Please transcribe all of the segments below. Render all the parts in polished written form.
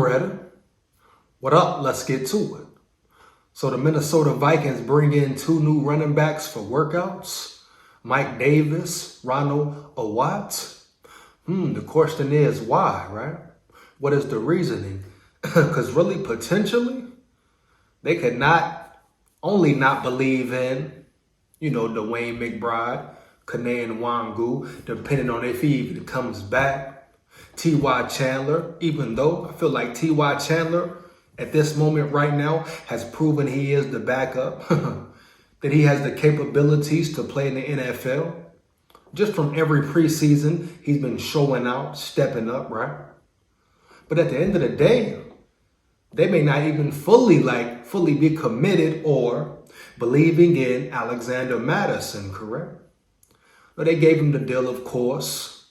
ready. What up? Let's get to it. So the Minnesota Vikings bring in 2 new running backs for workouts. Mike Davis, Ronald Awatt. The question is why, right? What is the reasoning? Because really, potentially, they could not only not believe in, Dwayne McBride, Kane Wangu, depending on if he even comes back. T.Y. Chandler, even though I feel like T.Y. Chandler at this moment right now has proven he is the backup, that he has the capabilities to play in the NFL. Just from every preseason, he's been showing out, stepping up, right? But at the end of the day, they may not even fully be committed or believing in Alexander Madison, correct? But they gave him the deal, of course.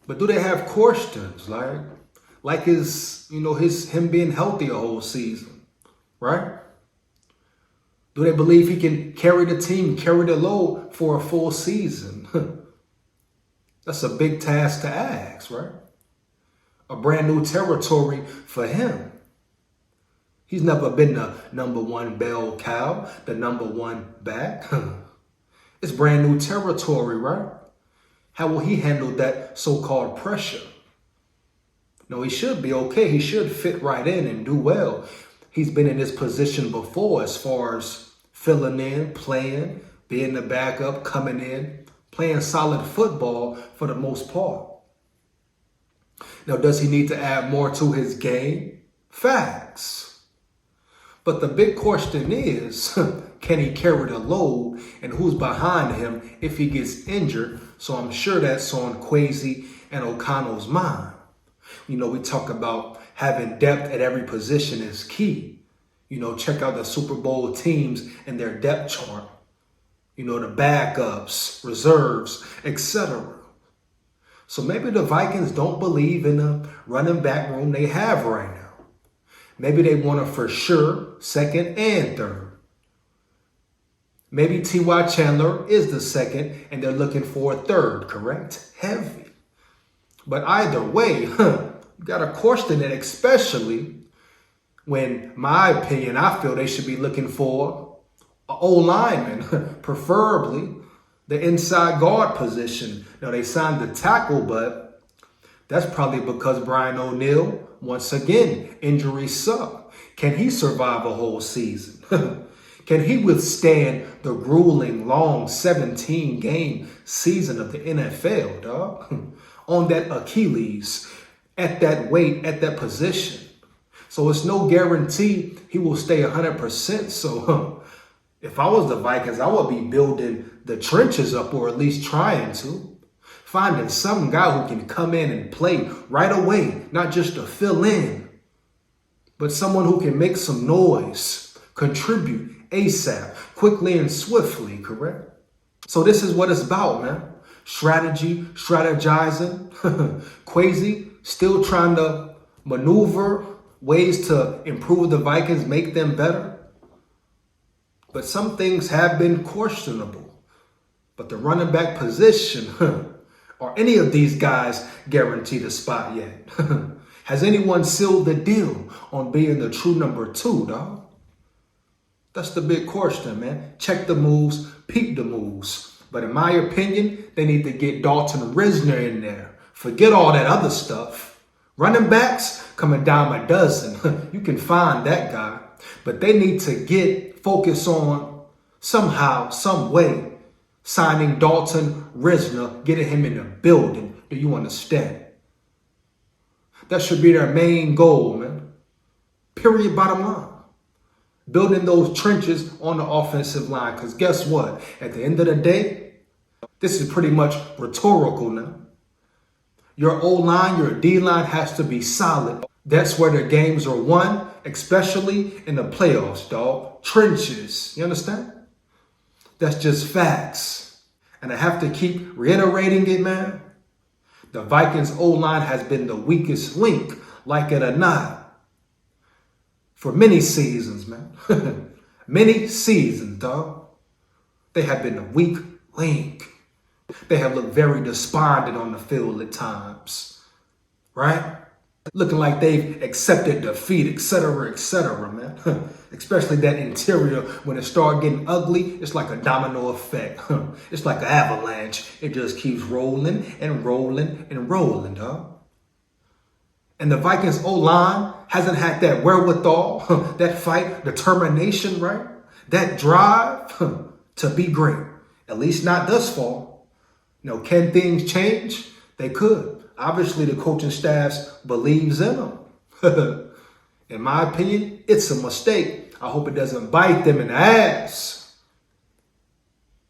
But do they have questions like him being healthy a whole season, right? Do they believe he can carry the team, carry the load for a full season? That's a big task to ask, right? A brand new territory for him. He's never been the number 1 bell cow, the number 1 back. It's brand new territory, right? How will he handle that so-called pressure? No, he should be okay. He should fit right in and do well. He's been in this position before as far as filling in, playing, being the backup, coming in, playing solid football for the most part. Now, does he need to add more to his game? Facts. But the big question is, can he carry the load and who's behind him if he gets injured? So I'm sure that's on Kwesi and O'Connell's mind. We talk about having depth at every position is key. Check out the Super Bowl teams and their depth chart. The backups, reserves, etc. So maybe the Vikings don't believe in the running back room they have right now. Maybe they want a for sure second and third. Maybe T.Y. Chandler is the second and they're looking for a third, correct? Heavy. But either way, you got to question it, especially when, my opinion, I feel they should be looking for an O-lineman, preferably the inside guard position. Now, they signed the tackle, but that's probably because Brian O'Neill, once again, injury suck. Can he survive a whole season? Can he withstand the grueling, long 17-game season of the NFL, dog? On that Achilles, at that weight, at that position. So it's no guarantee he will stay 100%. So if I was the Vikings, I would be building the trenches up, or at least trying to. Finding some guy who can come in and play right away, not just to fill in, but someone who can make some noise, contribute ASAP, quickly and swiftly, correct? So this is what it's about, man. Strategy, strategizing. Kwesi still trying to maneuver ways to improve the Vikings, make them better. But some things have been questionable. But the running back position, are any of these guys guaranteed a spot yet? Has anyone sealed the deal on being the true number 2, dog? That's the big question, man. Check the moves, peep the moves. But in my opinion, they need to get Dalton Risner in there. Forget all that other stuff. Running backs coming dime a dozen. You can find that guy. But they need to focus on somehow, some way, signing Dalton Risner, getting him in the building. Do you understand? That should be their main goal, man. Period, bottom line. Building those trenches on the offensive line. Because guess what? At the end of the day, this is pretty much rhetorical now. Your O-line, your D-line has to be solid. That's where the games are won, especially in the playoffs, dog. Trenches. You understand? That's just facts. And I have to keep reiterating it, man. The Vikings O-line has been the weakest link, like it or not, for many seasons, man. Many seasons, dog. They have been a weak link. They have looked very despondent on the field at times, right? Looking like they've accepted defeat, etc., man. Especially that interior, when it start getting ugly, it's like a domino effect. It's like an avalanche. It just keeps rolling and rolling and rolling, dog. And the Vikings O-line hasn't had that wherewithal, that fight, determination, right? That drive to be great. At least not thus far. Can things change? They could. Obviously, the coaching staff believes in them. In my opinion, it's a mistake. I hope it doesn't bite them in the ass.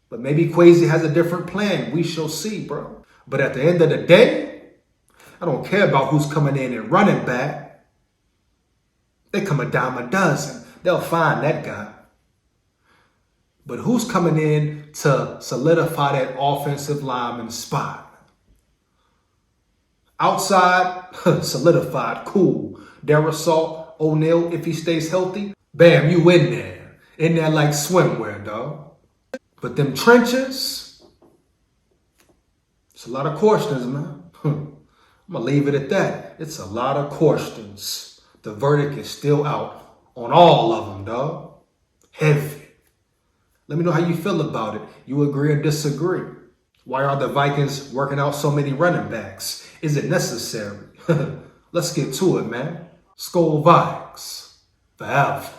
But maybe Kwesi has a different plan. We shall see, bro. But at the end of the day, I don't care about who's coming in and running back. They come a dime a dozen. They'll find that guy. But who's coming in to solidify that offensive lineman spot? Outside, solidified, cool. Darrisaw, O'Neal, if he stays healthy, bam, you in there. In there like swimwear, dog. But them trenches, it's a lot of questions, man. I'm going to leave it at that. It's a lot of questions. The verdict is still out on all of them, dog. Heavy. Let me know how you feel about it. You agree or disagree? Why are the Vikings working out so many running backs? Is it necessary? Let's get to it, man. SKOL VIKES. Forever.